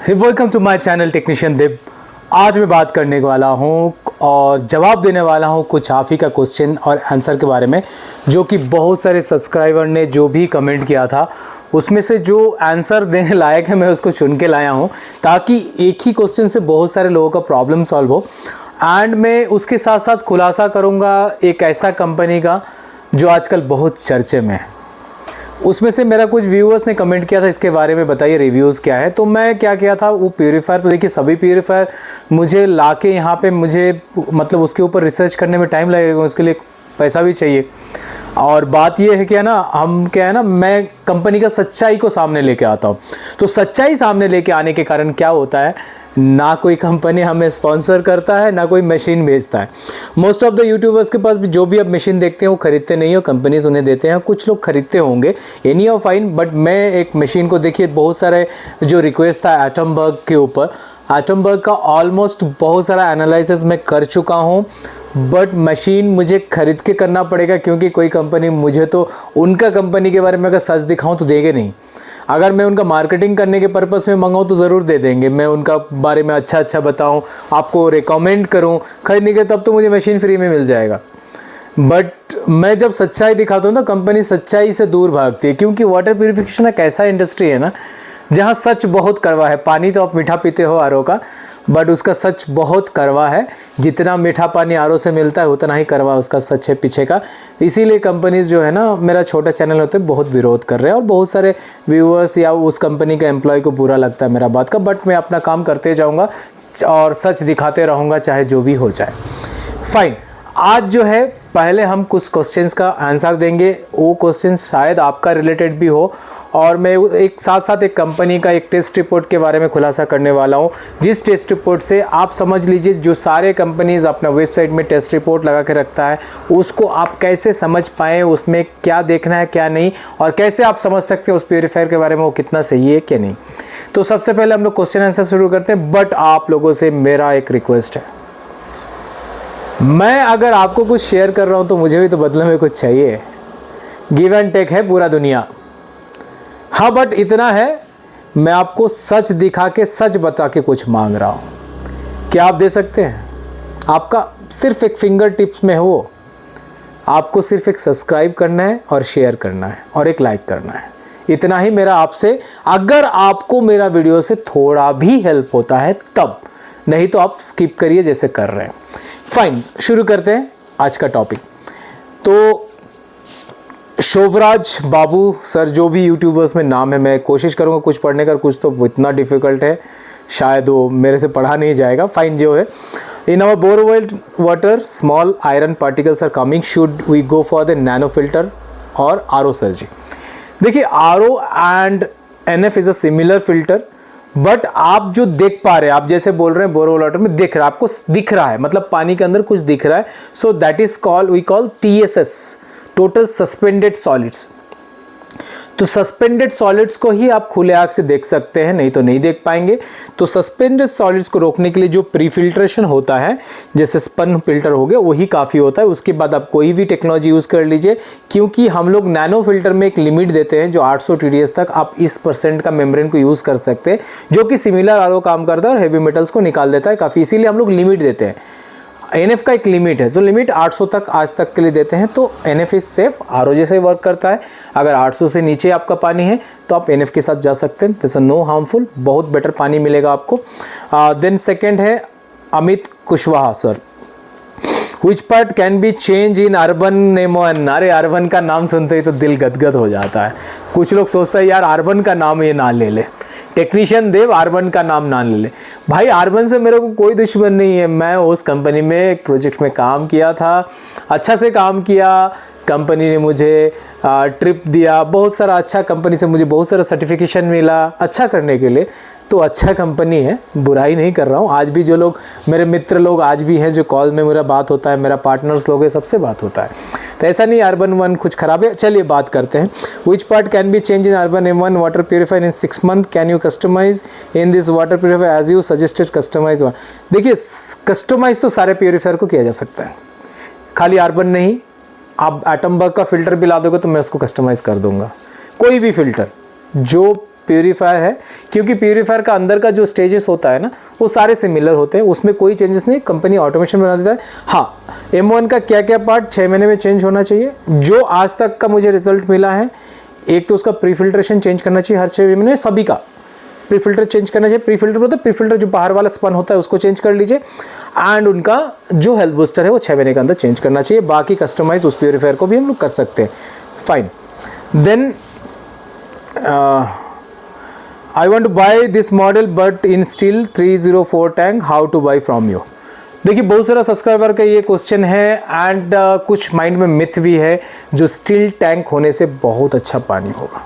Welcome to my channel technician Dev. आज मैं बात करने वाला हूँ और जवाब देने वाला हूँ कुछ आप ही का क्वेश्चन और आंसर के बारे में, जो कि बहुत सारे सब्सक्राइबर ने जो भी कमेंट किया था उसमें से जो आंसर देने लायक है मैं उसको चुन के लाया हूँ, ताकि एक ही क्वेश्चन से बहुत सारे लोगों का प्रॉब्लम सॉल्व हो। एंड मैं उसके साथ साथ खुलासा करूँगा एक ऐसा कंपनी का जो आजकल बहुत चर्चे में है। उसमें से मेरा कुछ व्यूअर्स ने कमेंट किया था इसके बारे में, बताइए रिव्यूज़ क्या है। तो मैं क्या किया था, वो प्यूरीफायर, तो देखिए सभी प्यूरीफायर मुझे लाके यहाँ पे मुझे मतलब उसके ऊपर रिसर्च करने में टाइम लगेगा, उसके लिए पैसा भी चाहिए। और बात ये है कि मैं कंपनी का सच्चाई को सामने लेके आता हूँ। तो सच्चाई सामने लेके आने के कारण क्या होता है, ना कोई कंपनी हमें स्पॉन्सर करता है, ना कोई मशीन भेजता है। मोस्ट ऑफ द यूट्यूबर्स के पास भी जो भी अब मशीन देखते हैं वो खरीदते नहीं हो, कंपनीज उन्हें देते हैं। कुछ लोग खरीदते होंगे, एनी ऑफ फाइन, बट मैं एक मशीन को देखिए, बहुत सारे जो रिक्वेस्ट था एटमबर्ग के ऊपर, एटमबर्ग का ऑलमोस्ट बहुत सारा एनालिसिस मैं कर चुका हूँ, बट मशीन मुझे खरीद के करना पड़ेगा, क्योंकि कोई कंपनी मुझे तो उनका कंपनी के बारे में अगर सच दिखाऊँ तो देंगे नहीं। अगर मैं उनका मार्केटिंग करने के पर्पस में मंगाऊँ तो ज़रूर दे देंगे, मैं उनका बारे में अच्छा बताऊँ, आपको रिकमेंड करूँ खरीदने के, तब तो मुझे मशीन फ्री में मिल जाएगा। बट मैं जब सच्चाई दिखाता हूँ ना, कंपनी सच्चाई से दूर भागती है, क्योंकि वाटर प्यूरिफिकेशन एक ऐसा इंडस्ट्री है ना जहाँ सच बहुत कड़वा है। पानी तो आप मीठा पीते हो आरओ का, बट उसका सच बहुत कड़वा है। जितना मीठा पानी आरओ से मिलता है उतना ही कड़वा उसका सच है पीछे का। इसीलिए कंपनीज जो है ना, मेरा छोटा चैनल होते बहुत विरोध कर रहे हैं, और बहुत सारे व्यूअर्स या उस कंपनी का एम्प्लॉय को बुरा लगता है मेरा बात का। बट मैं अपना काम करते जाऊँगा और सच दिखाते रहूँगा, चाहे जो भी हो जाए। फाइन, आज जो है पहले हम कुछ क्वेश्चंस का आंसर देंगे। वो क्वेश्चन शायद आपका रिलेटेड भी हो, और मैं एक साथ एक कंपनी का एक टेस्ट रिपोर्ट के बारे में खुलासा करने वाला हूँ, जिस टेस्ट रिपोर्ट से आप समझ लीजिए जो सारे कंपनीज अपना वेबसाइट में टेस्ट रिपोर्ट लगा के रखता है, उसको आप कैसे समझ पाएँ, उसमें क्या देखना है क्या नहीं, और कैसे आप समझ सकते हैं उस प्यूरीफायर के बारे में वो कितना सही है क्या नहीं। तो सबसे पहले हम लोग क्वेश्चन आंसर शुरू करते हैं। बट आप लोगों से मेरा एक रिक्वेस्ट है, मैं अगर आपको कुछ शेयर कर रहा हूँ तो मुझे भी तो बदले में कुछ चाहिए। गिव एंड टेक है पूरा दुनिया। हाँ, बट इतना है, मैं आपको सच दिखा के सच बता के कुछ मांग रहा हूँ। क्या आप दे सकते हैं? आपका सिर्फ एक फिंगर टिप्स में है वो, आपको सिर्फ एक सब्सक्राइब करना है और शेयर करना है और एक लाइक करना है। इतना ही मेरा आपसे, अगर आपको मेरा वीडियो से थोड़ा भी हेल्प होता है तब, नहीं तो आप स्किप करिए जैसे कर रहे हैं। फाइन, शुरू करते हैं आज का टॉपिक। तो शोभराज बाबू सर, जो भी यूट्यूबर्स में नाम है, मैं कोशिश करूंगा कुछ पढ़ने का, कुछ तो इतना डिफ़िकल्ट है शायद वो मेरे से पढ़ा नहीं जाएगा। फाइन, जो है, in our borewell water small iron particles are coming, should we go for the nano filter और आरओ सर्जी। देखिए, RO and NF is a similar filter, but आप जो देख पा रहे हैं, आप जैसे बोल रहे हैं बोरवेल वाटर में दिख रहा है, आपको दिख रहा है, मतलब पानी के अंदर कुछ दिख रहा है। So that is called, we call TSS, total suspended solids. तो सस्पेंडेड सॉलिड्स को ही आप खुले आंख से देख सकते हैं, नहीं तो नहीं देख पाएंगे। तो सस्पेंडेड सॉलिड्स को रोकने के लिए जो प्रीफिल्ट्रेशन होता है, जैसे स्पन फिल्टर हो गया, वही काफ़ी होता है। उसके बाद आप कोई भी टेक्नोलॉजी यूज़ कर लीजिए, क्योंकि हम लोग नैनो फिल्टर में एक लिमिट देते हैं जो 800 TDS तक आप इस % का मेम्ब्रेन को यूज़ कर सकते हैं, जो कि सिमिलर आरओ काम करता है और हेवी मेटल्स को निकाल देता है काफ़ी। इसीलिए हम लोग लिमिट देते हैं। NF का एक लिमिट है, जो लिमिट 800 तक आज तक के लिए देते हैं। तो NF इज सेफ, आरओ जैसे ही वर्क करता है। अगर 800 से नीचे आपका पानी है तो आप NF के साथ जा सकते हैं, दिस नो हार्मफुल, बहुत बेटर पानी मिलेगा आपको। देन सेकेंड है Amit Kushwaha sir, which part can be change in urban नेमोन। अरे अर्बन का नाम सुनते ही तो दिल गदगद हो जाता है। कुछ लोग सोचते हैं यार अर्बन का नाम ये ना ले ले, टेक्नीशियन देव अर्बन का नाम ना ले। भाई अर्बन से मेरे को कोई दुश्मन नहीं है, मैं उस कंपनी में एक प्रोजेक्ट में काम किया था, अच्छा से काम किया, कंपनी ने मुझे ट्रिप दिया, बहुत सारा अच्छा, कंपनी से मुझे बहुत सारा सर्टिफिकेशन मिला अच्छा करने के लिए। तो अच्छा कंपनी है, बुराई नहीं कर रहा हूँ। आज भी जो लोग मेरे मित्र लोग आज भी हैं, जो कॉल में मेरा बात होता है, मेरा पार्टनर्स लोग है, सबसे बात होता है, तो ऐसा नहीं अर्बन वन कुछ खराब है। चलिए बात करते हैं। Which part can be change in urban M1 water purifier in 6 month, can you customize in this water purifier as you suggested customize one. देखिए, कस्टमाइज तो सारे प्यूरीफायर को किया जा सकता है, खाली अर्बन नहीं। आप एटमबर्ग का फिल्टर भी ला दोगे तो मैं उसको कस्टमाइज़ कर दूंगा। कोई भी फिल्टर जो प्यूरीफायर है, क्योंकि प्यूरीफायर का अंदर का जो स्टेजेस होता है ना वो सारे सिमिलर होते हैं, उसमें कोई चेंजेस नहीं, कंपनी ऑटोमेशन बना देता है। हाँ, M1 का क्या क्या पार्ट 6 महीने में चेंज होना चाहिए, जो आज तक का मुझे रिजल्ट मिला है। एक तो उसका प्री फिल्ट्रेशन चेंज करना चाहिए हर 6 महीने, सभी का प्री फिल्टर चेंज करना चाहिए। प्री फिल्टर मतलब प्री फिल्टर जो बाहर वाला स्पन होता है उसको चेंज कर लीजिए, एंड उनका जो हेल्थ बूस्टर है वो 6 महीने के अंदर चेंज करना चाहिए। बाकी कस्टमाइज उस प्यूरीफायर को भी हम लोग कर सकते हैं। Fine, then I want to buy this model but in steel 304 tank, how to buy from you। देखिए बहुत सारा सब्सक्राइबर का ये क्वेश्चन है, एंड कुछ माइंड में मिथ भी है जो स्टील टैंक होने से बहुत अच्छा पानी होगा।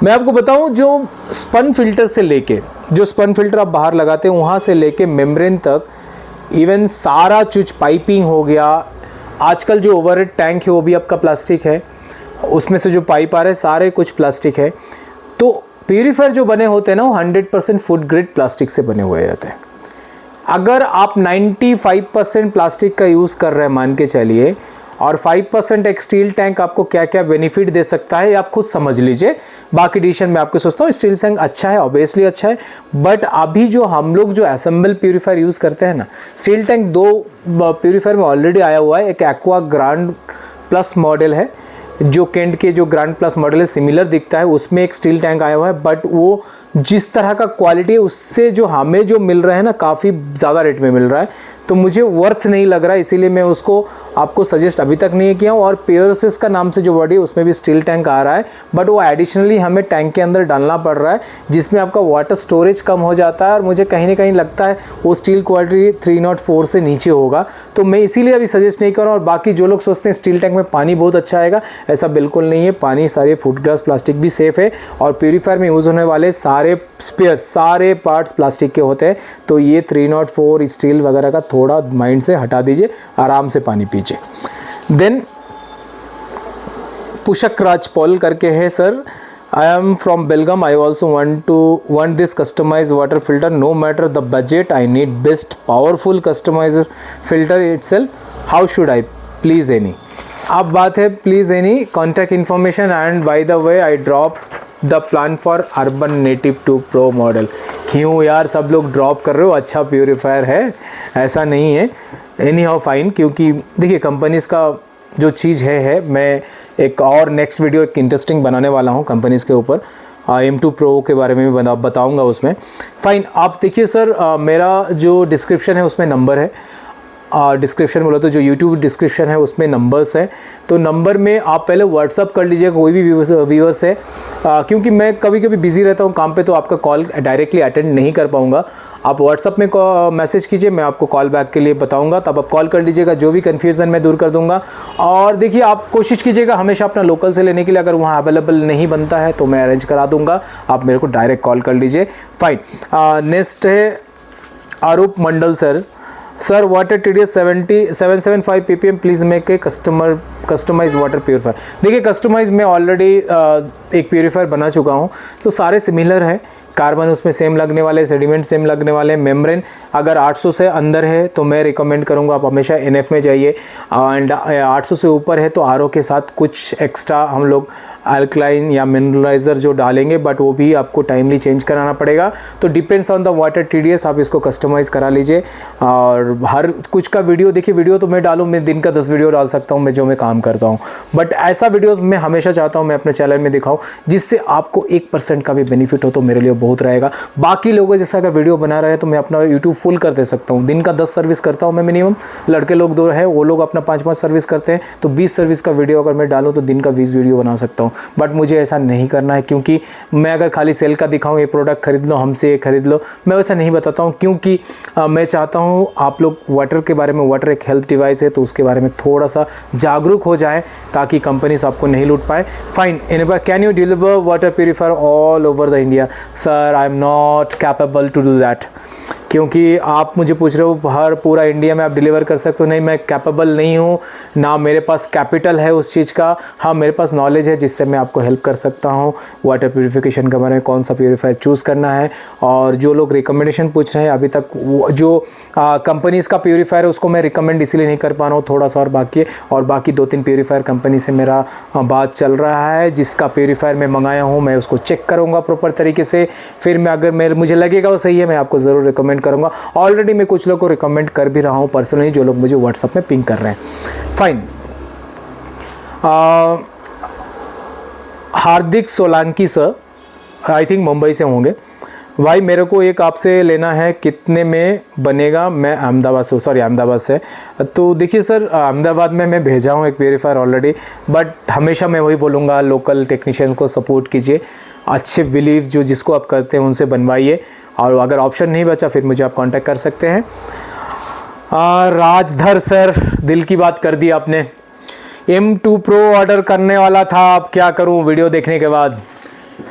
मैं आपको बताऊं, जो स्पन फिल्टर से लेके, जो स्पन फिल्टर आप बाहर लगाते हैं वहाँ से लेके मेम्ब्रेन तक, इवन सारा चीज पाइपिंग हो गया। आजकल जो ओवरहेड टैंक है वो भी आपका प्लास्टिक है, उसमें से जो पाइप आ रहे हैं सारे कुछ प्लास्टिक है। तो प्यूरीफायर जो बने होते हैं ना वो 100% फूड ग्रेड प्लास्टिक से बने हुए रहते हैं। अगर आप 95% प्लास्टिक का यूज़ कर रहे हैं मान के चलिए, और 5% एक स्टील टैंक आपको क्या क्या बेनिफिट दे सकता है आप खुद समझ लीजिए। बाकी डिसीजन मैं आपको सोचता हूँ स्टील टैंक अच्छा है, ऑब्वियसली अच्छा है, बट अभी जो हम लोग जो असेंबल प्यूरीफायर यूज़ करते हैं ना, स्टील टैंक 2 प्यूरीफायर में ऑलरेडी आया हुआ है। एक एक्वा ग्रांड प्लस मॉडल है, जो केंट के जो ग्रांड प्लस मॉडल है सिमिलर दिखता है, उसमें एक स्टील टैंक आया हुआ है, बट वो जिस तरह का क्वालिटी है उससे जो हमें जो मिल रहा है ना काफ़ी ज़्यादा रेट में मिल रहा है, तो मुझे वर्थ नहीं लग रहा है, इसीलिए मैं उसको आपको सजेस्ट अभी तक नहीं किया हूँ। और पेयरसिस का नाम से जो बॉडी है उसमें भी स्टील टैंक आ रहा है, बट वो एडिशनली हमें टैंक के अंदर डालना पड़ रहा है, जिसमें आपका वाटर स्टोरेज कम हो जाता है, और मुझे कहीं ना कहीं लगता है वो स्टील क्वालिटी 304 से नीचे होगा, तो मैं इसीलिए अभी सजेस्ट नहीं कर रहा हूँ। और बाकी जो लोग सोचते हैं स्टील टैंक में पानी बहुत अच्छा आएगा, ऐसा बिल्कुल नहीं है। पानी सारे फूड ग्लास प्लास्टिक भी सेफ़ है, और प्यूरीफायर में यूज़ होने वाले सारे स्पेयर सारे पार्ट्स प्लास्टिक के होते हैं। तो ये 304 स्टील वगैरह का थोड़ा माइंड से हटा दीजिए, आराम से पानी पीजिए। देन पुशक राज पॉल करके है, sir I am from Belgaum, I also want this customized water filter, no matter the budget, I need best powerful customized filter itself, how should I, please any। अब बात है please any contact information, and by the way I drop the plan for urban native 2 pro model. क्यों यार सब लोग drop कर रहे हो, अच्छा प्यूरीफायर है, ऐसा नहीं है। एनी हाउ फाइन, क्योंकि देखिए कंपनीज़ का जो चीज़ है मैं एक और नेक्स्ट वीडियो एक इंटरेस्टिंग बनाने वाला हूँ कंपनीज़ के ऊपर, M2 प्रो के बारे में भी बताऊँगा उसमें। फ़ाइन, आप देखिए सर मेरा जो डिस्क्रिप्शन है उसमें नंबर है, डिस्क्रिप्शन बोला तो जो यूट्यूब डिस्क्रिप्शन है उसमें नंबर्स है, तो नंबर में आप पहले व्हाट्सअप कर लीजिएगा कोई भी व्यूअर्स है, क्योंकि मैं कभी कभी बिज़ी रहता हूँ काम पे, तो आपका कॉल डायरेक्टली अटेंड नहीं कर पाऊँगा। आप व्हाट्सअप में मैसेज कीजिए, मैं आपको कॉल बैक के लिए बताऊंगा, तब आप कॉल कर लीजिएगा, जो भी कन्फ्यूज़न मैं दूर कर दूंगा। और देखिए आप कोशिश कीजिएगा हमेशा अपना लोकल से लेने के लिए, अगर वहाँ अवेलेबल नहीं बनता है तो मैं अरेंज करा दूंगा, आप मेरे को डायरेक्ट कॉल कर लीजिए। फाइन, नेक्स्ट है Aroop Mandal sir water TDS 775 ppm please make a customize water purifier. देखिए कस्टमाइज मैं ऑलरेडी एक प्यूरीफायर बना चुका हूँ, तो सारे सिमिलर है, कार्बन उसमें सेम लगने वाले, सेडिमेंट सेम लगने वाले, मेम्ब्रेन अगर 800 से अंदर है तो मैं रिकमेंड करूँगा आप हमेशा NF में जाइए, एंड 800 से ऊपर है तो RO के साथ कुछ एक्स्ट्रा हम लोग अल्कलाइन या मिनरलाइज़र जो डालेंगे, बट वो भी आपको टाइमली चेंज कराना पड़ेगा। तो depends on the water TDS, आप इसको कस्टमाइज़ करा लीजिए। और हर कुछ का वीडियो देखिए, वीडियो तो मैं डालूँ, मैं दिन का 10 वीडियो डाल सकता हूँ मैं जो मैं काम करता हूँ, बट ऐसा वीडियोज़ मैं हमेशा चाहता हूँ मैं अपने चैनल में दिखाऊँ जिससे आपको 1% का भी बेनिफिट हो, तो मेरे लिए बहुत रहेगा। बाकी लोगों जैसा अगर वीडियो बना रहे हैं तो मैं अपना यूट्यूब फुल कर दे सकता हूँ, दिन का 10 सर्विस करता हूँ मैं मिनिमम, लड़के लोग 2 हैं वो लोग अपना 5-5 सर्विस करते हैं, तो 20 सर्विस का वीडियो अगर मैं डालूँ तो दिन का 20 वीडियो बना सकता हूँ। बट मुझे ऐसा नहीं करना है, क्योंकि मैं अगर खाली सेल का दिखाऊँ ये प्रोडक्ट खरीद लो, हमसे ये खरीद लो, मैं वैसा नहीं बताता हूँ, क्योंकि मैं चाहता हूँ आप लोग वाटर के बारे में, वाटर एक हेल्थ डिवाइस है तो उसके बारे में थोड़ा सा जागरूक हो जाए, ताकि कंपनीज आपको नहीं लूट पाए। Fine, can you deliver water purifier all over the India? Sir I am not capable to do that. क्योंकि आप मुझे पूछ रहे हो हर पूरा इंडिया में आप डिलीवर कर सकते हो, नहीं मैं कैपेबल नहीं हूँ, ना मेरे पास कैपिटल है उस चीज़ का। हाँ मेरे पास नॉलेज है जिससे मैं आपको हेल्प कर सकता हूँ वाटर प्यूरिफिकेशन के बारे में, कौन सा प्यूरीफायर चूज़ करना है। और जो लोग रिकमेंडेशन पूछ रहे हैं अभी तक जो कंपनीज़ का प्यूरीफायर है उसको मैं रिकमेंड इसलिए नहीं कर पा रहा हूँ, थोड़ा सा और बाकी है। और बाकी 2-3 प्यूरीफायर कंपनी से मेरा बात चल रहा है, जिसका प्यूरीफायर मैं मंगाया हूँ मैं उसको चेक करूँगा प्रॉपर तरीके से, फिर मैं अगर मुझे लगेगा वो सही है मैं आपको ज़रूर रिकमेंड करूँगा। ऑलरेडी मैं कुछ लोग को रिकमेंड कर भी रहा हूँ पर्सनली, जो लोग मुझे व्हाट्सएप में पिंग कर रहे हैं। Fine. Hardik Solanki sir, I think Mumbai से होंगे। भाई मेरे को एक आपसे लेना है, कितने में बनेगा? मैं अहमदाबाद से, सॉरी अहमदाबाद से। तो देखिए सर, अहमदाबाद में मैं भेजा हूँ एक प्यूरीफायर ऑलरेडी, बट हमेशा मैं वही बोलूँगा लोकल टेक्नीशियन को सपोर्ट कीजिए, अच्छे बिलीव जो जिसको आप करते हैं उनसे बनवाइए। और अगर ऑप्शन नहीं बचा फिर मुझे आप कांटेक्ट कर सकते हैं। राजधर सर, दिल की बात कर दी आपने। M2 Pro ऑर्डर करने वाला था, अब क्या करूं? वीडियो देखने के बाद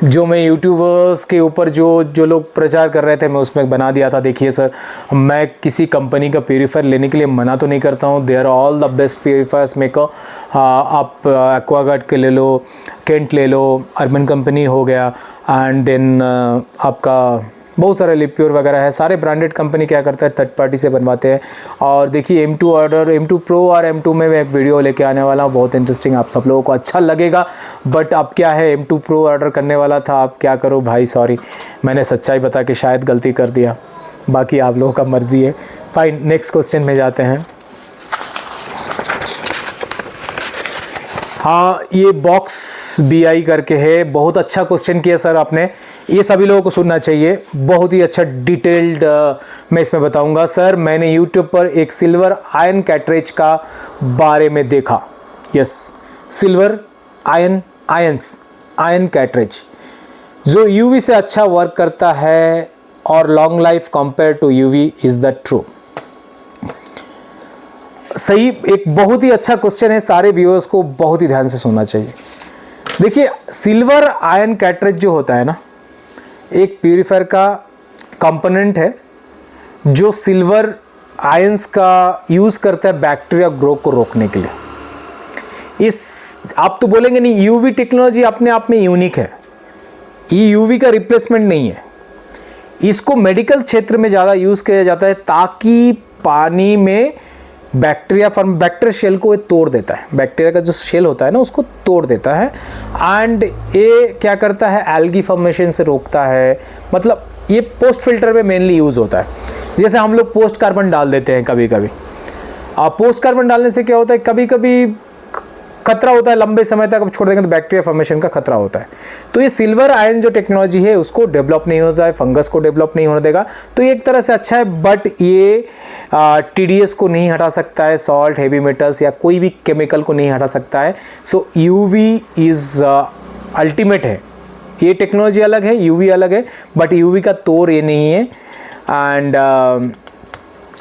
जो मैं यूट्यूबर्स के ऊपर जो लोग प्रचार कर रहे थे मैं उसमें बना दिया था। देखिए सर, मैं किसी कंपनी का प्यूरीफायर लेने के लिए मना तो नहीं करता हूँ, they are all the best purifiers maker. आप एक्वागार्ड के ले लो, केंट ले लो, अर्बन कंपनी हो गया, एंड देन आपका बहुत सारे लिप्योर वगैरह है, सारे ब्रांडेड कंपनी क्या करता है थर्ड पार्टी से बनवाते हैं। और देखिए M2 Pro और M2 में मैं एक वीडियो लेके आने वाला हूँ, बहुत इंटरेस्टिंग, आप सब लोगों को अच्छा लगेगा। बट अब क्या है, M2 Pro ऑर्डर करने वाला था, आप क्या करो भाई, सॉरी मैंने सच्चाई बता के शायद गलती कर दिया, बाकी आप लोगों का मर्जी है। फाइन, नेक्स्ट क्वेश्चन में जाते हैं। हाँ, ये बॉक्स BI करके है, बहुत अच्छा क्वेश्चन किया सर आपने, ये सभी लोगों को सुनना चाहिए, बहुत ही अच्छा डिटेल्ड मैं इसमें बताऊंगा। सर मैंने यूट्यूब पर एक सिल्वर आयन कैटरेज का बारे में देखा। यस, सिल्वर आयन कैटरेज जो UV से अच्छा वर्क करता है और long life compare to UV, is that true? सही, एक बहुत ही अच्छा क्वेश्चन है, सारे व्यूअर्स को बहुत ही ध्यान से सुनना चाहिए। देखिए, सिल्वर आयन कैटरेज जो होता है ना, एक प्यूरीफायर का कंपोनेंट है जो सिल्वर आयंस का यूज़ करता है बैक्टीरिया ग्रो को रोकने के लिए। आप तो बोलेंगे नहीं, UV टेक्नोलॉजी अपने आप में यूनिक है, ये UV का रिप्लेसमेंट नहीं है। इसको मेडिकल क्षेत्र में ज़्यादा यूज़ किया जाता है ताकि पानी में बैक्टीरिया शेल को तोड़ देता है, बैक्टीरिया का जो शेल होता है ना उसको तोड़ देता है, एंड ये क्या करता है, एल्गी फॉर्मेशन से रोकता है। मतलब ये पोस्ट फिल्टर में मेनली यूज़ होता है। जैसे हम लोग पोस्ट कार्बन डाल देते हैं कभी कभी, पोस्ट कार्बन डालने से क्या होता है, कभी कभी खतरा होता है, लंबे समय तक अब छोड़ देंगे तो बैक्टीरिया फॉर्मेशन का खतरा होता है। तो ये सिल्वर आयन जो टेक्नोलॉजी है उसको डेवलप नहीं होता है, फंगस को डेवलप नहीं होने देगा, तो ये एक तरह से अच्छा है। बट ये TDS को नहीं हटा सकता है, सॉल्ट, हेवी मेटल्स या कोई भी केमिकल को नहीं हटा सकता है। सो UV इज़ अल्टीमेट है, ये टेक्नोलॉजी अलग है, UV अलग है, बट UV का तोड़ ये नहीं है। एंड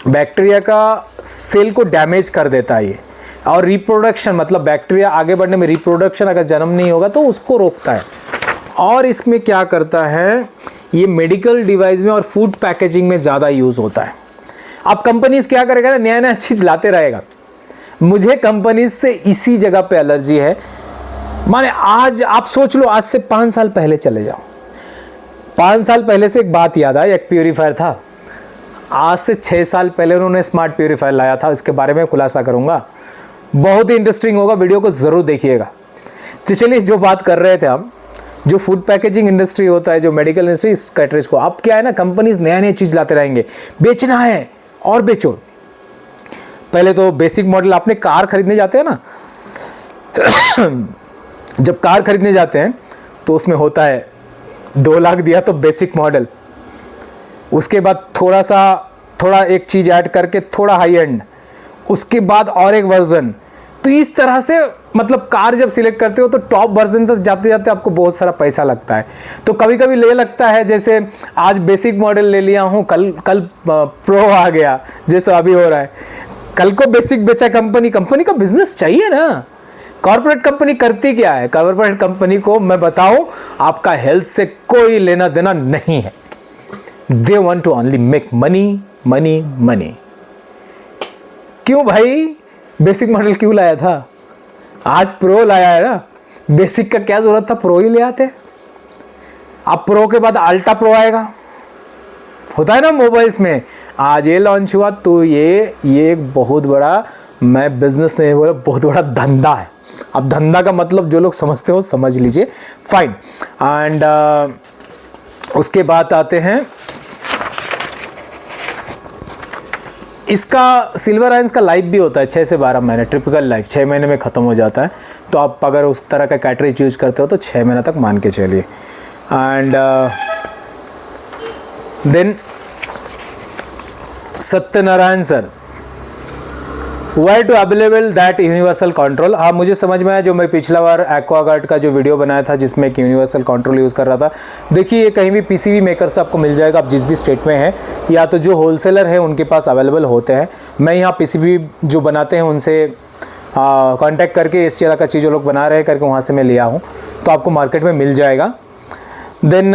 बैक्टीरिया का सेल को डैमेज कर देता है ये, और रिप्रोडक्शन, मतलब बैक्टीरिया आगे बढ़ने में, रिप्रोडक्शन अगर जन्म नहीं होगा तो उसको रोकता है। और इसमें क्या करता है, ये मेडिकल डिवाइस में और फूड पैकेजिंग में ज़्यादा यूज़ होता है। अब कंपनीज क्या करेगा ना, नया नया चीज़ लाते रहेगा। मुझे कंपनीज से इसी जगह पे एलर्जी है। माने आज आप सोच लो, आज से 5 साल पहले चले जाओ, 5 साल पहले से एक बात याद आई, एक प्यूरीफायर था, आज से 6 साल पहले उन्होंने स्मार्ट प्यूरीफायर लाया था, इसके बारे में खुलासा करूँगा, बहुत ही इंटरेस्टिंग होगा, वीडियो को ज़रूर देखिएगा। तो चलिए, जो बात कर रहे थे हम, जो फूड पैकेजिंग इंडस्ट्री होता है, जो मेडिकल इंडस्ट्री, इस कैटरेज को अब क्या है ना, कंपनीज नया नया चीज़ लाते रहेंगे, बेचना है और बेचो। पहले तो बेसिक मॉडल, आपने कार खरीदने जाते हैं ना जब कार खरीदने जाते हैं तो उसमें होता है 2 लाख दिया तो बेसिक मॉडल, उसके बाद थोड़ा एक चीज़ ऐड करके थोड़ा हाई एंड, उसके बाद और एक वर्जन। तो इस तरह से मतलब कार जब सिलेक्ट करते हो तो टॉप वर्जन तक जाते जाते आपको बहुत सारा पैसा लगता है। तो कभी कभी ले लगता है, जैसे आज बेसिक मॉडल ले लिया हूँ, कल प्रो आ गया, जैसे अभी हो रहा है, कल को बेसिक बेचा कंपनी का बिजनेस चाहिए ना। कॉर्पोरेट कंपनी करती क्या है, कॉर्पोरेट कंपनी को मैं बताऊं, आपका हेल्थ से कोई लेना देना नहीं है, they want to only make money money money. क्यों भाई, बेसिक मॉडल क्यों लाया था? आज प्रो लाया है ना, बेसिक का क्या जरूरत था, प्रो ही ले आते। अब प्रो के बाद अल्ट्रा प्रो आएगा, होता है ना मोबाइल्स में। आज ये लॉन्च हुआ तो ये एक बहुत बड़ा, मैं बिजनेस नहीं बोला, बहुत बड़ा धंधा है। अब धंधा का मतलब जो लोग समझते हो समझ लीजिए, फाइन। एंड उसके बाद आते हैं इसका सिल्वर आयंस का लाइफ भी होता है 6 से 12 महीने, टिपिकल लाइफ 6 महीने में ख़त्म हो जाता है। तो आप अगर उस तरह का कैटरेज यूज करते हो तो 6 महीने तक मान के चलिए। And then Satyanarayan sir, why to available that universal control. हाँ, मुझे समझ में आया, जो मैं पिछला बार एक्वागार्ड का जो वीडियो बनाया था जिसमें एक यूनिवर्सल कंट्रोल यूज़ कर रहा था। देखिए ये कहीं भी पीसीबी मेकर से आपको मिल जाएगा, आप जिस भी स्टेट में हैं, या तो जो होलसेलर है उनके पास अवेलेबल होते हैं। मैं यहाँ पीसीबी जो बनाते हैं उनसे कांटेक्ट करके इस तरह का चीज़ जो लोग बना रहे हैं करके वहाँ से मैं लिया हूँ, तो आपको मार्केट में मिल जाएगा। देन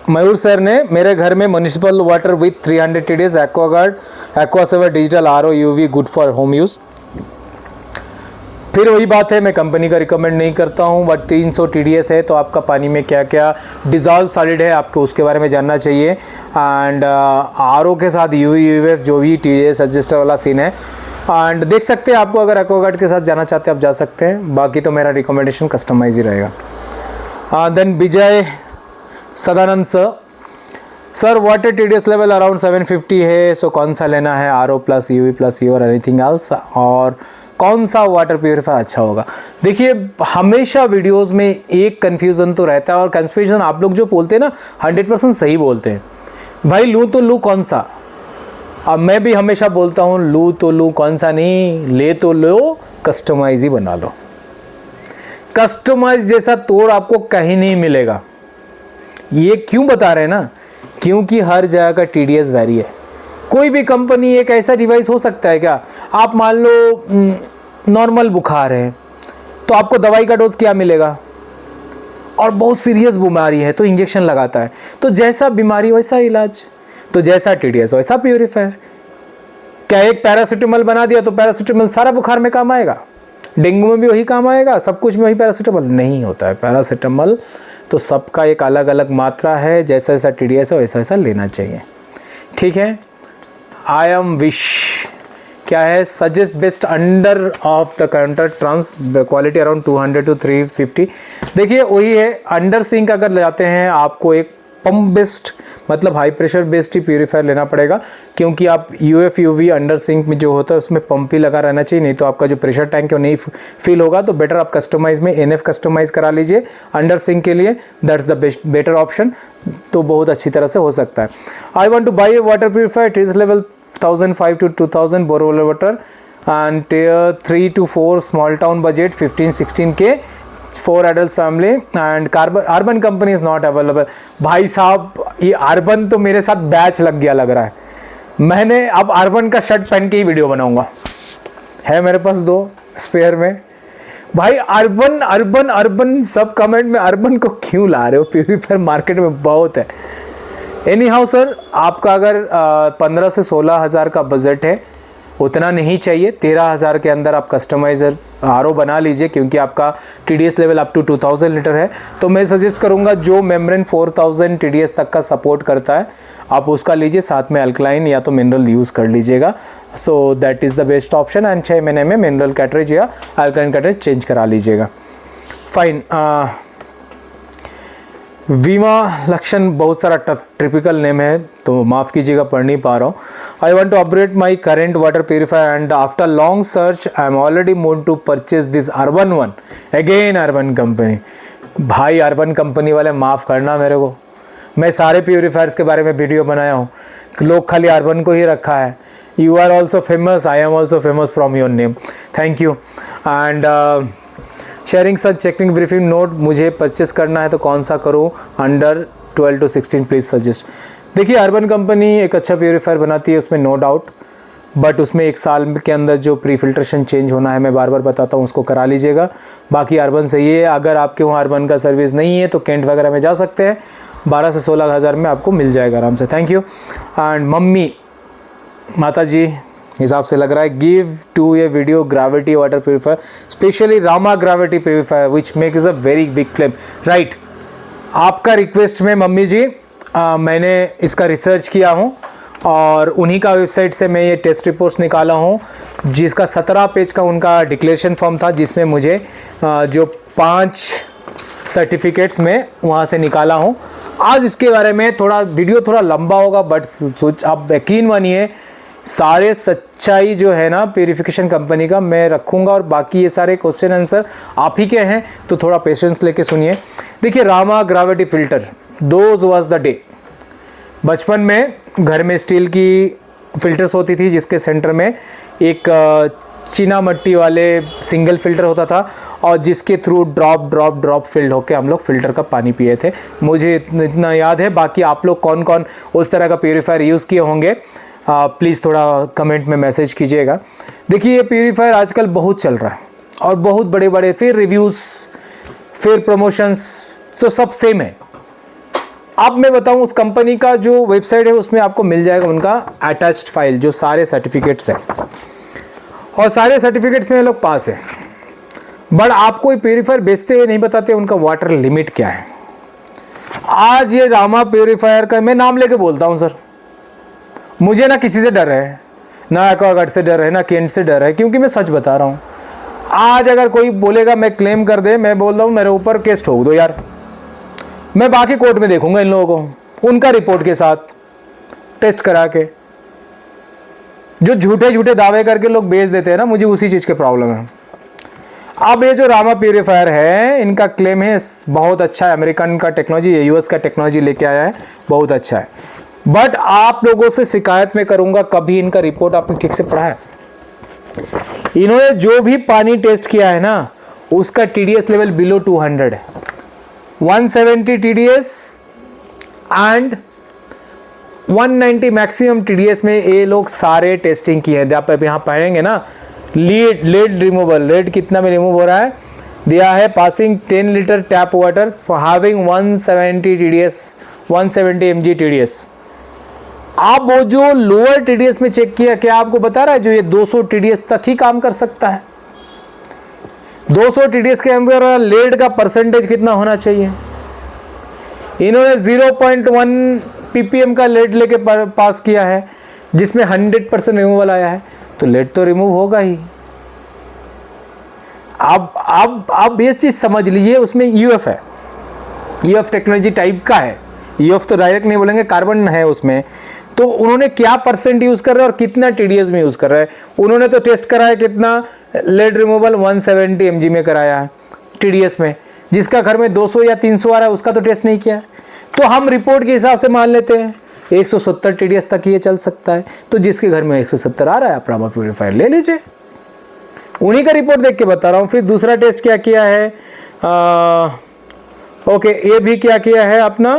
मयूर सर ने, मेरे घर में municipal water with 300 TDS Aquaguard Aquasaver digital RO UV good for home use. फिर वही बात है, मैं कंपनी का रिकमेंड नहीं करता हूँ, बट 300 TDS है तो आपका पानी में क्या क्या डिज़ोल्व सॉलिड है आपको उसके बारे में जानना चाहिए। एंड RO के साथ UV UF जो भी TDS एडजस्टर वाला सीन है। एंड देख सकते हैं, आपको अगर एक्वागार्ड के साथ जाना चाहते हैं आप जा सकते हैं, बाकी तो मेरा रिकमेंडेशन कस्टमाइज ही रहेगा। Then Vijay Sadanand sir water TDS level around 750 है, सो कौन सा लेना है, RO प्लस UV प्लस और एनीथिंग एल्स, और कौन सा वाटर प्योरीफायर अच्छा होगा? देखिए हमेशा वीडियोस में एक कन्फ्यूज़न तो रहता है, और कन्फ्यूजन आप लोग जो बोलते हैं ना 100% सही बोलते हैं। भाई लूँ तो लूँ कौन सा? अब मैं भी हमेशा बोलता हूँ लूँ तो लूँ कौन सा नहीं, ले तो लो कस्टमाइज ही बना लो। कस्टमाइज जैसा तोड़ आपको कहीं नहीं मिलेगा। ये क्यों बता रहे हैं ना, क्योंकि हर जगह का TDS वैरी है। कोई भी कंपनी, एक ऐसा डिवाइस हो सकता है क्या, आप मान लो नॉर्मल बुखार है तो आपको दवाई का डोज क्या मिलेगा, और बहुत सीरियस बीमारी है तो इंजेक्शन लगाता है। तो जैसा बीमारी वैसा इलाज, तो जैसा TDS वैसा प्योरीफायर। क्या एक पैरासीटामोल बना दिया तो पैरासीटामोल सारा बुखार में काम आएगा, डेंगू में भी वही काम आएगा, सब कुछ में वही पैरासीटामोल नहीं होता है। पैरासीटामोल तो सबका एक अलग अलग मात्रा है, जैसा जैसा TDS है वैसा वैसा लेना चाहिए, ठीक है। आई एम विश क्या है, suggest best under of the counter trans quality around 200 to 350। देखिए वही है, अंडर सिंक अगर जाते हैं आपको एक पंप बेस्ड मतलब हाई प्रेशर बेस्ड ही प्यूरीफायर लेना पड़ेगा, क्योंकि आप UF UV अंडर सिंक में जो होता है उसमें पंप ही लगा रहना चाहिए, नहीं तो आपका जो प्रेशर टैंक है वो नहीं फील होगा। तो बेटर आप कस्टमाइज में NF कस्टमाइज करा लीजिए अंडर सिंक के लिए, that's the best better option, तो बहुत अच्छी तरह से हो सकता है। आई want two by A water purifier, TDS level 1005 to 2000 borewell water and Tier 3 to 4 small town budget 15-16K 4 adults family and urban company is not available. भाई साहब ये अर्बन तो मेरे साथ बैच लग गया लग रहा है, मैंने अब अर्बन का शर्ट पहन के ही वीडियो बनाऊंगा, है मेरे पास 2 स्पेयर में। भाई अर्बन अर्बन अर्बन सब कमेंट में अर्बन को क्यों ला रहे हो, प्यूरीफायर मार्केट में बहुत है। एनी हाउ सर, आपका अगर 15 से 16 हज़ार का बजट है, उतना नहीं चाहिए, 13 हज़ार के अंदर आप कस्टमाइजर RO बना लीजिए, क्योंकि आपका TDS level up to 2000 litre है। तो मैं सजेस्ट करूंगा जो मेम्ब्रेन 4000 TDS तक का सपोर्ट करता है आप उसका लीजिए, साथ में अल्कलाइन या तो मिनरल यूज़ कर लीजिएगा। So that is the best option. And 6 महीने में मिनरल कैटरेज या अल्कलाइन कैटरेज चेंज करा लीजिएगा, फाइन। वीमा लक्षण बहुत सारा टिपिकल नेम है तो माफ़ कीजिएगा पढ़ नहीं पा रहा हूँ। I want to upgrade my current water purifier and after long search I am already mood to purchase this urban one, again urban company. भाई अर्बन कंपनी वाले माफ़ करना मेरे को, मैं सारे प्यूरीफायर्स के बारे में वीडियो बनाया हूँ, लोग खाली अर्बन को ही रखा है। You are also famous, I am also famous from your name, thank you. And sharing such checking briefing note, मुझे परचेस करना है तो कौन सा करूँ, अंडर 12 to 16 प्लीज़ सजेस्ट। देखिए अर्बन कंपनी एक अच्छा प्यूरीफायर बनाती है, उसमें नो डाउट, बट उसमें 1 साल के अंदर जो प्री फिल्ट्रेशन चेंज होना है मैं बार बार बताता हूँ, उसको करा लीजिएगा। बाकी अर्बन सही है, अगर आपके वहाँ अर्बन का सर्विस नहीं है तो कैंट वगैरह में जा सकते हैं, 12 से 16 हज़ार में आपको मिल जाएगा आराम से। Thank you. एंड मम्मी माता जी हिसाब से लग रहा है, give to a video gravity water purifier specially Rama gravity purifier which make is a very big claim. Right, आपका रिक्वेस्ट में मम्मी जी मैंने इसका रिसर्च किया हूँ और उन्हीं का वेबसाइट से मैं ये टेस्ट रिपोर्ट्स निकाला हूँ, जिसका 17 पेज का उनका डिक्लेरेशन फॉर्म था, जिसमें मुझे जो 5 सर्टिफिकेट्स में वहाँ से निकाला हूँ। आज इसके बारे में थोड़ा वीडियो थोड़ा लंबा होगा, बट आप यकीन मानिए सारे सच्चाई जो है ना प्यूरिफिकेशन कंपनी का मैं रखूँगा, और बाकी ये सारे क्वेश्चन आंसर आप ही के हैं, तो थोड़ा पेशेंस लेके सुनिए। देखिए, Rama gravity filter, those was the day. बचपन में घर में स्टील की फ़िल्टर्स होती थी, जिसके सेंटर में एक चीना मट्टी वाले सिंगल फ़िल्टर होता था, और जिसके थ्रू ड्रॉप फिल्ड होके हम लोग फ़िल्टर का पानी पिए थे। मुझे इतना याद है। बाकी आप लोग कौन कौन उस तरह का प्यूरीफायर यूज़ किए होंगे प्लीज़ थोड़ा कमेंट में मैसेज कीजिएगा। देखिए, ये प्यूरीफायर आजकल बहुत चल रहा है और बहुत बड़े बड़े फिर रिव्यूज़ फिर प्रमोशंस तो सब सेम है। अब मैं बताऊं, उस कंपनी का जो वेबसाइट है उसमें आपको मिल जाएगा उनका अटैच्ड फाइल, जो सारे सर्टिफिकेट्स हैं, और सारे सर्टिफिकेट्स में लोग पास है। बट आपको ये प्यूरीफायर बेचते हुए नहीं बताते उनका वाटर लिमिट क्या है। आज ये रामा प्यूरीफायर का मैं नाम लेके बोलता हूं सर, मुझे ना किसी से डर है, ना एक्वागार्ड से डर है, ना केंट से डर है, क्योंकि मैं सच बता रहा हूँ। आज अगर कोई बोलेगा मैं क्लेम कर दे, मैं बोल रहा हूँ मेरे ऊपर केस ठोक दो यार, मैं बाकी कोर्ट में देखूंगा इन लोगों को, उनका रिपोर्ट के साथ टेस्ट करा के। जो झूठे झूठे दावे करके लोग बेच देते हैं ना, मुझे उसी चीज़ के प्रॉब्लम है। अब ये जो रामा प्यूरीफायर है, इनका क्लेम है बहुत अच्छा है, अमेरिकन का टेक्नोलॉजी, यूएस का टेक्नोलॉजी लेके आया है, बहुत अच्छा है। बट आप लोगों से शिकायत में करूंगा, कभी इनका रिपोर्ट आपने ठीक से पढ़ा है? इन्होंने जो भी पानी टेस्ट किया है ना, उसका टीडीएस लेवल बिलो 200 है, 170 टीडीएस एंड 190 मैक्सिमम टीडीएस में ये लोग सारे टेस्टिंग किए हैं। आप यहाँ पढ़ेंगे ना, लेड रिमूवल, लेड कितना में रिमूव हो रहा है दिया है, passing 10 litre tap water for having 170 TDS, 170 mg TDS. आप वो जो लोअर टीडीएस में चेक किया, क्या आपको बता रहा है जो ये 200 टीडीएस तक ही काम कर सकता है? 200 टीडीएस के अंदर लेड का परसेंटेज कितना होना चाहिए? इन्होंने 0.1 ppm का लेड लेके पास किया है, जिसमें 100% रिमूवल आया है, तो लेड तो रिमूव होगा ही। आप ये चीज समझ लीजिए, उसमें यूएफ है, यूएफ टेक्नोलॉजी टाइप का है। यूएफ तो डायरेक्ट नहीं बोलेंगे, कार्बन है उसमें। तो उन्होंने क्या परसेंट यूज कर रहे हैं और कितना टीडीएस में यूज कर रहे हैं? उन्होंने तो टेस्ट करा है कितना, लेड रिमूवल 170 mg में कराया है टीडीएस में, जिसका घर में 200 या 300 आ रहा है उसका तो टेस्ट नहीं किया है। तो हम रिपोर्ट के हिसाब से मान लेते हैं 170 टीडीएस तक ये चल सकता है। तो जिसके घर में 170 आ रहा है, आप रामा प्यूरीफायर ले लीजिए, उन्हीं का रिपोर्ट देख के बता रहा हूँ। फिर दूसरा टेस्ट क्या किया है, ओके, ये भी क्या किया है अपना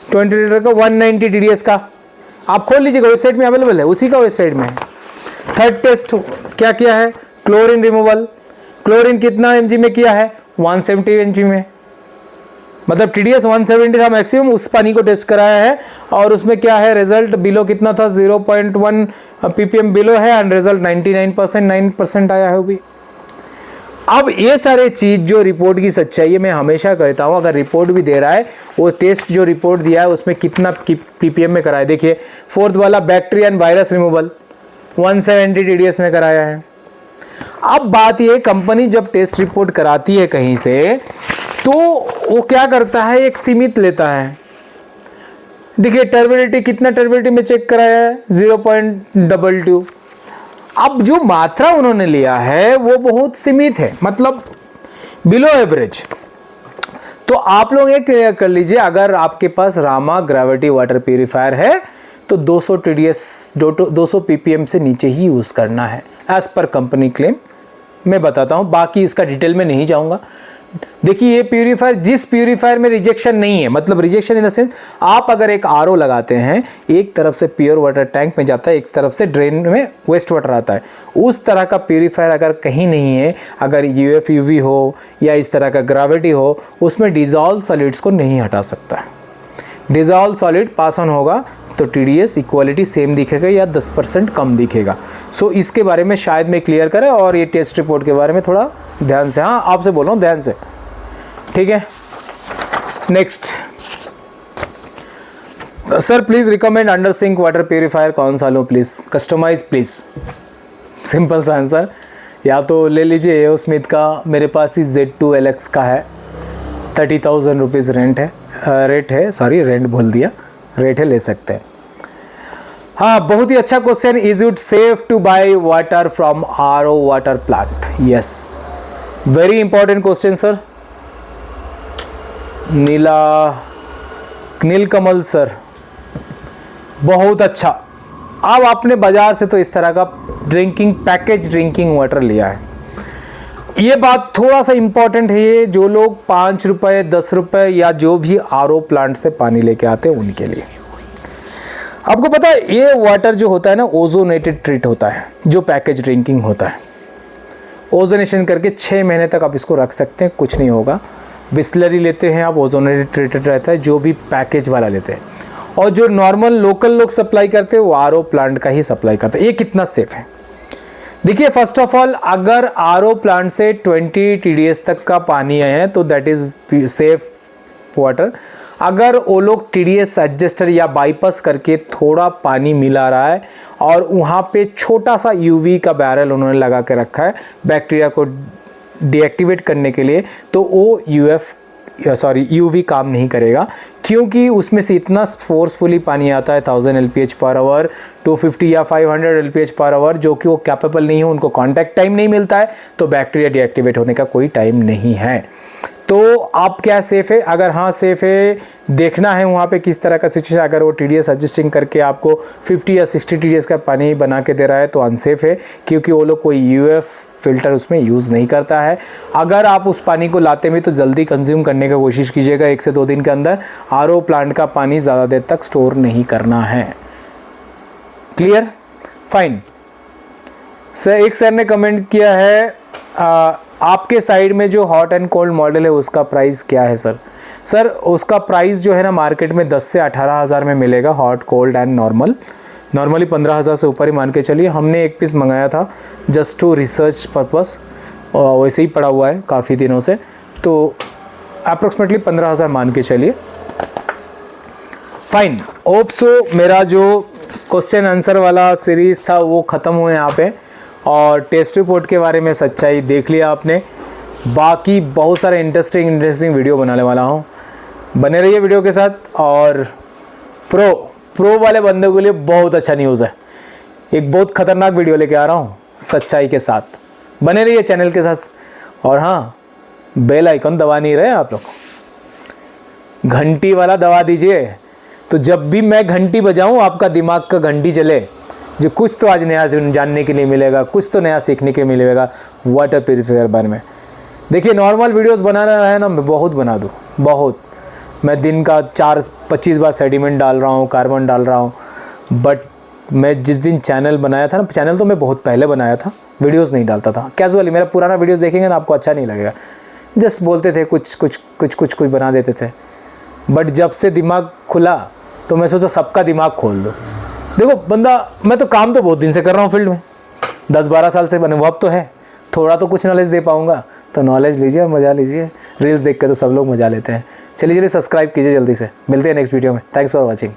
20 लीटर का 190 टीडीएस का, आप खोल लीजिएगा, वेबसाइट में अवेलेबल है, उसी का वेबसाइट में है। थर्ड टेस्ट क्या किया है, क्लोरीन रिमूवल, क्लोरीन कितना mg में किया है, 170 mg में, मतलब टीडीएस 170 था मैक्सिमम, उस पानी को टेस्ट कराया है। और उसमें क्या है रिजल्ट, बिलो कितना था, 0.1 ppm बिलो है, एंड रिजल्ट 99% आया है वो भी। अब ये सारे चीज जो रिपोर्ट की सच्चाई है, मैं हमेशा कहता हूँ, अगर रिपोर्ट भी दे रहा है, वो टेस्ट जो रिपोर्ट दिया है उसमें कितना ppm में कराया। देखिए, फोर्थ वाला bacteria and virus removal 170 TDS में कराया है। अब बात ये, कंपनी जब टेस्ट रिपोर्ट कराती है कहीं से, तो वो क्या करता है, एक सीमित लेता है। देखिए, टर्बिडिटी कितना टर्बिडिटी में चेक कराया है, 0.22। अब जो मात्रा उन्होंने लिया है वो बहुत सीमित है, मतलब बिलो एवरेज। तो आप लोग ये क्लियर कर लीजिए, अगर आपके पास रामा ग्रेविटी वाटर प्यूरीफायर है तो 200 टीडीएस 200 ppm से नीचे ही यूज़ करना है, एज पर कंपनी क्लेम। मैं बताता हूँ, बाकी इसका डिटेल में नहीं जाऊँगा, देखिए ये प्यूरीफायर, जिस प्यूरीफायर में रिजेक्शन नहीं है, मतलब रिजेक्शन इन द सेंस, आप अगर एक आरओ लगाते हैं, एक तरफ से प्योर वाटर टैंक में जाता है, एक तरफ से ड्रेन में वेस्ट वाटर आता है, उस तरह का प्यूरीफायर अगर कहीं नहीं है, अगर यूएफ यूवी हो या इस तरह का ग्रेविटी हो, उसमें डिजॉल्व सॉलिड्स को नहीं हटा सकता है। डिजॉल्व सॉलिड पास ऑन होगा तो टीडीएस इक्वालिटी सेम दिखेगा या 10% कम दिखेगा। सो इसके बारे में शायद मैं क्लियर करें, और ये टेस्ट रिपोर्ट के बारे में थोड़ा ध्यान से, हाँ आपसे बोल रहा हूँ ध्यान से, ठीक है। Next, sir please recommend under sink water purifier कौन सा लूँ प्लीज़, कस्टमाइज प्लीज़। सिंपल सा आंसर, या तो ले लीजिए एओ स्मिथ का, मेरे पास ही Z2LX का है, 30,000 रुपीज़ रेंट है, रेट है, सॉरी रेंट बोल दिया, रेट है, ले सकते हैं। हाँ, बहुत ही अच्छा question, is it safe to buy water from RO water plant? Yes, very important question sir. Neelkamal sir, बहुत अच्छा। अब आपने बाजार से तो इस तरह का पैकेज ड्रिंकिंग वाटर लिया है, ये बात थोड़ा सा इंपॉर्टेंट है, ये जो लोग 5 रुपए 10 रुपए या जो भी आरओ प्लांट से पानी लेके आते हैं उनके लिए। आपको पता है ये वाटर जो होता है ना, ओजोनेटेड ट्रीट होता है, जो पैकेज ड्रिंकिंग होता है, ओजोनेशन करके 6 महीने तक आप इसको रख सकते हैं, कुछ नहीं होगा। बिस्लरी लेते हैं आप, ओजोनेटेड ट्रीटेड रहता है, जो भी पैकेज वाला लेते हैं, और जो नॉर्मल लोकल लोग सप्लाई करते हैं वो आरओ प्लांट का ही सप्लाई करते हैं। ये कितना सेफ है देखिए, फर्स्ट ऑफ ऑल अगर आरओ प्लांट से 20 TDS तक का पानी आए हैं तो दैट इज सेफ वाटर। अगर वो लोग TDS एडजस्टर या बाईपास करके थोड़ा पानी मिला रहा है और वहाँ पे छोटा सा यूवी का बैरल उन्होंने लगा के रखा है बैक्टीरिया को डीएक्टिवेट करने के लिए, तो वो यूवी काम नहीं करेगा, क्योंकि उसमें से इतना फोर्सफुली पानी आता है 1000 LPH पर आवर, 250 या 500 LPH पर आवर, जो कि वो कैपेबल नहीं हो, उनको कांटेक्ट टाइम नहीं मिलता है, तो बैक्टीरिया डीएक्टिवेट होने का कोई टाइम नहीं है। तो आप क्या सेफ़ है? अगर हाँ सेफ़ है, देखना है वहाँ पे किस तरह का सिचुएशन, अगर वो TDS एडजस्टिंग करके आपको 50 या 60 TDS का पानी बना के दे रहा है तो अनसेफ है, क्योंकि वो लोग कोई UF फ़िल्टर उसमें यूज़ नहीं करता है। अगर आप उस पानी को लाते में तो जल्दी कंज्यूम करने की कोशिश कीजिएगा, 1 से 2 दिन के अंदर। आरओ प्लांट का पानी ज़्यादा देर तक स्टोर नहीं करना है। क्लियर? Fine sir. एक सर ने कमेंट किया है, आपके साइड में जो हॉट एंड कोल्ड मॉडल है उसका प्राइस क्या है सर? सर उसका प्राइस जो है ना मार्केट में 10 से 18,000 में मिलेगा, हॉट कोल्ड एंड नॉर्मली 15,000 से ऊपर ही मान के चलिए। हमने एक पीस मंगाया था जस्ट टू रिसर्च पर्पस, और वैसे ही पड़ा हुआ है काफ़ी दिनों से, तो अप्रोक्सीमेटली 15,000 मान के चलिए। फाइन, होप सो मेरा जो क्वेश्चन आंसर वाला सीरीज़ था वो ख़त्म हुए यहाँ पे, और टेस्ट रिपोर्ट के बारे में सच्चाई देख लिया आपने। बाकी बहुत सारे इंटरेस्टिंग वीडियो बनाने वाला हूँ, बने रहिए वीडियो के साथ। और प्रो वाले बंदे के लिए बहुत अच्छा न्यूज़ है, एक बहुत ख़तरनाक वीडियो लेके आ रहा हूँ सच्चाई के साथ, बने रहिए चैनल के साथ। और हाँ, बेल आइकन दबा नहीं रहे आप लोग, घंटी वाला दबा दीजिए, तो जब भी मैं घंटी बजाऊँ आपका दिमाग का घंटी चले, जो कुछ तो आज नया जानने के लिए मिलेगा, कुछ तो नया सीखने के मिलेगा वाटर प्यूरीफायर बारे में। देखिए नॉर्मल वीडियोस बनाना है ना, मैं बहुत बना दूँ, बहुत। मैं दिन का 4-25 बार सेडिमेंट डाल रहा हूँ, कार्बन डाल रहा हूँ, बट मैं जिस दिन चैनल बनाया था ना, चैनल तो मैं बहुत पहले बनाया था, वीडियोस नहीं डालता था कैजुअली। मेरा पुराना वीडियोस देखेंगे ना आपको अच्छा नहीं लगेगा, जस्ट बोलते थे कुछ बना देते थे। बट जब से दिमाग खुला तो मैं सोचा सबका दिमाग खोल दो। देखो बंदा, मैं तो काम तो बहुत दिन से कर रहा हूँ फील्ड में, 10-12 साल से अनुभव तो है, थोड़ा तो कुछ नॉलेज दे पाऊँगा, तो नॉलेज लीजिए और मज़ा लीजिए। रील्स देख के तो सब लोग मज़ा लेते हैं। चलिए सब्सक्राइब कीजिए जल्दी से। मिलते हैं नेक्स्ट वीडियो में। Thanks for watching.